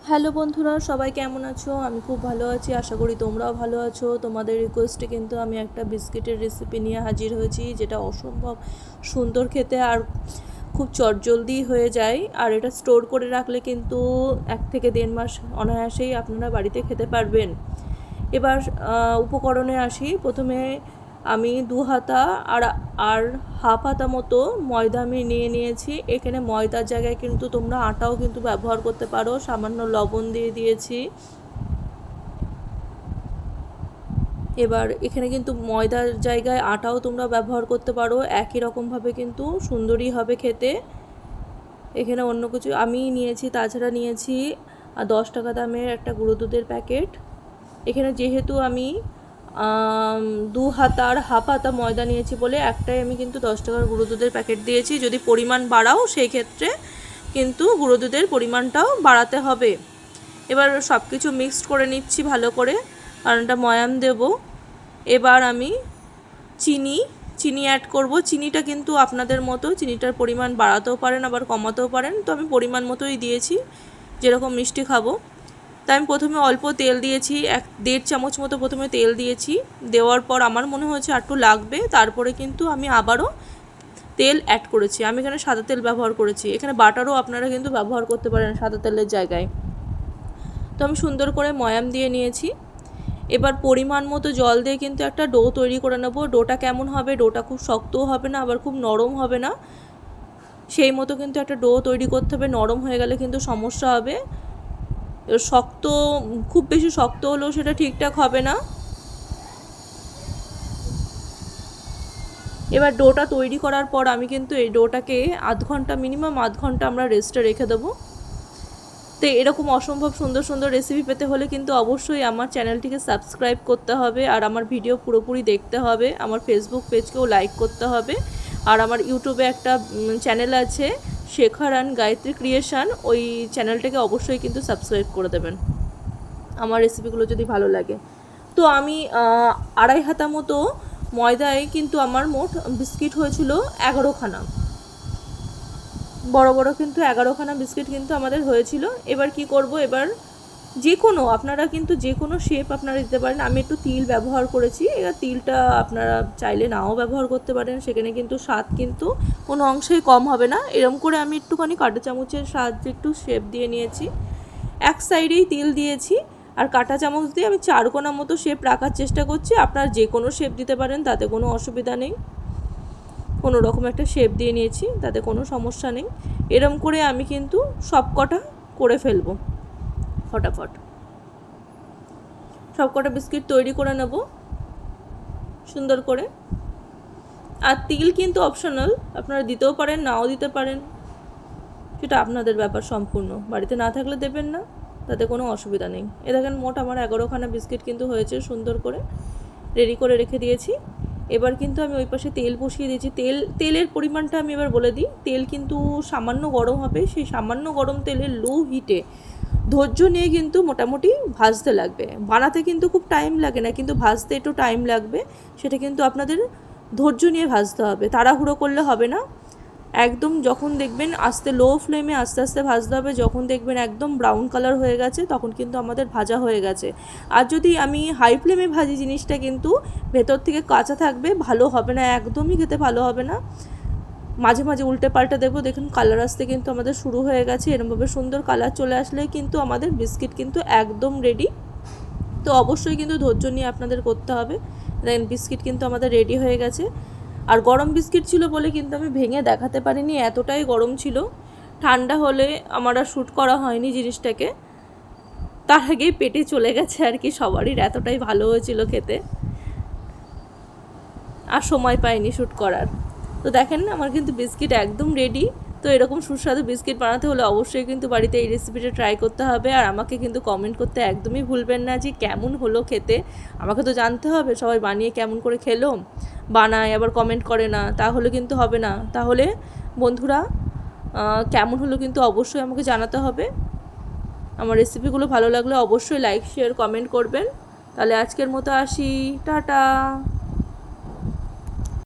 Hello বন্ধুরা, সবাই কেমন আছো? আমি খুব ভালো আছি, আশা করি তোমরাও ভালো আছো। তোমাদের রিকোয়েস্টে কিন্তু আমি একটা বিস্কিটের রেসিপি নিয়ে হাজির হয়েছি, যেটা অসম্ভব সুন্দর খেতে আর খুব চটজলদি হয়ে যায়। আর এটা স্টোর করে রাখলে কিন্তু 1 থেকে 1.5 মাস অনায়াসেই আপনারা বাড়িতে খেতে পারবেন। এবার উপকরণে আসি। প্রথমে আমি 2 হাতা আর হাফ হাতা মতো ময়দা আমি নিয়েছি। এখানে ময়দার জায়গায় কিন্তু তোমরা আটাও কিন্তু ব্যবহার করতে পারো। সামান্য লবণ দিয়ে দিয়েছি। এবার এখানে কিন্তু ময়দার জায়গায় আটাও তোমরা ব্যবহার করতে পারো, একই রকমভাবে কিন্তু সুন্দরই হবে খেতে। এখানে অন্য কিছু আমি নিয়েছি, তাছাড়া নিয়েছি 10 টাকা দামের একটা গুঁড়ো দুধের প্যাকেট। এখানে যেহেতু আমি 2 হাতা আর হাফ হাতা ময়দা নিয়েছি বলে একটাই আমি কিন্তু 10 টাকার গুঁড়ো দুধের প্যাকেট দিয়েছি। যদি পরিমাণ বাড়াও সেই ক্ষেত্রে কিন্তু গুঁড়ো দুধের পরিমাণটাও বাড়াতে হবে। এবার সব কিছু মিক্সড করে নিচ্ছি ভালো করে, কারণ এটা ময়াম দেব। এবার আমি চিনি অ্যাড করব। চিনিটা কিন্তু আপনাদের মতো, চিনিটার পরিমাণ বাড়াতেও পারেন আবার কমাতেও পারেন। তো আমি পরিমাণ মতোই দিয়েছি, যেরকম মিষ্টি খাবো। তাই আমি প্রথমে অল্প তেল দিয়েছি, 1.5 চামচ মতো প্রথমে তেল দিয়েছি। দেওয়ার পর আমার মনে হয়েছে একটু লাগবে, তারপরে কিন্তু আমি আবারও তেল অ্যাড করেছি। আমি এখানে সাদা তেল ব্যবহার করেছি, এখানে বাটারও আপনারা কিন্তু ব্যবহার করতে পারেন সাদা তেলের জায়গায়। তো আমি সুন্দর করে ময়াম দিয়ে নিয়েছি। এবার পরিমাণ মতো জল দিয়ে কিন্তু একটা ডো তৈরি করে নেব। ডোটা কেমন হবে? ডোটা খুব শক্তও হবে না, আবার খুব নরম হবে না, সেই মতো কিন্তু একটা ডো তৈরি করতে হবে। নরম হয়ে গেলে কিন্তু সমস্যা হবে। শক্ত, খুব বেশি শক্ত হলেও সেটা ঠিকঠাক হবে না। এবার ডোটা তৈরি করার পর আমি কিন্তু এই ডোটাকে মিনিমাম আধ ঘন্টা আমরা রেস্টে রেখে দেবো। তো এরকম অসম্ভব সুন্দর সুন্দর রেসিপি পেতে হলে কিন্তু অবশ্যই আমার চ্যানেলটিকে সাবস্ক্রাইব করতে হবে, আর আমার ভিডিও পুরোপুরি দেখতে হবে। আমার ফেসবুক পেজকেও লাইক করতে হবে, আর আমার ইউটিউবে একটা চ্যানেল আছে, শেখার অ্যান্ড গায়ত্রী ক্রিয়েশন, ওই চ্যানেলটাকে অবশ্যই কিন্তু সাবস্ক্রাইব করে দেবেন আমার রেসিপিগুলো যদি ভালো লাগে। তো আমি 2.5 হাতা মতো ময়দায় কিন্তু আমার মোট বিস্কিট হয়েছিল 11খানা। বড় বড় কিন্তু 11খানা বিস্কিট কিন্তু আমাদের হয়েছিল। এবার কি করব? এবার আপনারা কিন্তু যে কোনো শেপ আপনারা দিতে পারেন। আমি একটু তিল ব্যবহার করেছি। এবার তিলটা আপনারা চাইলে নাও ব্যবহার করতে পারেন, সেখানে কিন্তু স্বাদ কিন্তু কোনো অংশেই কম হবে না। এরকম করে আমি একটুখানি কাঁটা চামচের সাহায্যে একটু শেপ দিয়ে নিয়েছি। এক সাইডেই তিল দিয়েছি, আর কাঁটা চামচ দিয়ে আমি 4 কোণা মতো শেপ রাখার চেষ্টা করছি। আপনারা যে কোনো শেপ দিতে পারেন, তাতে কোনো অসুবিধা নেই। কোনো রকম একটা শেপ দিয়ে নিয়েছি, তাতে কোনো সমস্যা নেই। এরম করে আমি কিন্তু সব কটা করে ফেলবো ফটাফট। সব কটা বিস্কিট তৈরি করে নেব সুন্দর করে। আর তিল কিন্তু অপশনাল, আপনারা দিতেও পারেন, নাও দিতে পারেন, সেটা আপনাদের ব্যাপার সম্পূর্ণ। বাড়িতে না থাকলে দেবেন না, তাতে কোনো অসুবিধা নেই। এ দেখেন, মোট আমার 11খানা বিস্কিট কিন্তু হয়েছে, সুন্দর করে রেডি করে রেখে দিয়েছি। এবার কিন্তু আমি ওই পাশে তেল বসিয়ে দিয়েছি। তেলের পরিমাণটা আমি এবার বলে দিই। তেল কিন্তু সামান্য গরম হবে, সেই সামান্য গরম তেলে লো হিটে ধৈর্য নিয়ে কিন্তু মোটামুটি ভাজতে লাগবে। বানাতে কিন্তু খুব টাইম লাগে না, কিন্তু ভাজতে একটু টাইম লাগবে। সেটা কিন্তু আপনাদের ধৈর্য নিয়ে ভাজতে হবে, তাড়াহুড়ো করলে হবে না। একদম যখন দেখবেন লো ফ্লেমে আস্তে আস্তে ভাজতে হবে। যখন দেখবেন একদম ব্রাউন কালার হয়ে গেছে, তখন কিন্তু আমাদের ভাজা হয়ে গেছে। আর যদি আমি হাই ফ্লেমে ভাজি, জিনিসটা কিন্তু ভেতর থেকে কাঁচা থাকবে, ভালো হবে না, একদমই খেতে ভালো হবে না। মাঝে মাঝে উল্টে পাল্টে দেবো। দেখুন কালার আসতে কিন্তু আমাদের শুরু হয়ে গেছে। এরকমভাবে সুন্দর কালার চলে আসলে কিন্তু আমাদের বিস্কিট কিন্তু একদম রেডি। তো অবশ্যই কিন্তু ধৈর্য নিয়ে আপনাদের করতে হবে। দেখেন বিস্কিট কিন্তু আমাদের রেডি হয়ে গেছে। আর গরম বিস্কিট ছিল বলে কিন্তু আমি ভেঙে দেখাতে পারিনি, এতটাই গরম ছিল। ঠান্ডা হলে আমার আর শ্যুট করা হয়নি জিনিসটাকে, তার আগেই পেটে চলে গেছে আর কি সবারই। এতটাই ভালো হয়েছিল খেতে, আর সময় পাইনি শ্যুট করার। তো দেখেন আমার কিন্তু বিস্কিট একদম রেডি। তো এরকম সুস্বাদু বিস্কিট বানাতে হলে অবশ্যই কিন্তু বাড়িতে এই রেসিপিটা ট্রাই করতে হবে। আর আমাকে কিন্তু কমেন্ট করতে একদমই ভুলবেন না যে কেমন হলো খেতে। আমাকে তো জানতে হবে সবাই বানিয়ে কেমন করে খেলো। বানায় আবার কমেন্ট করে না, তাহলে কিন্তু হবে না। তাহলে বন্ধুরা, কেমন হলো কিন্তু অবশ্যই আমাকে জানাতে হবে। আমার রেসিপিগুলো ভালো লাগলে অবশ্যই লাইক শেয়ার কমেন্ট করবেন। তাহলে আজকের মতো আসি, টাটা।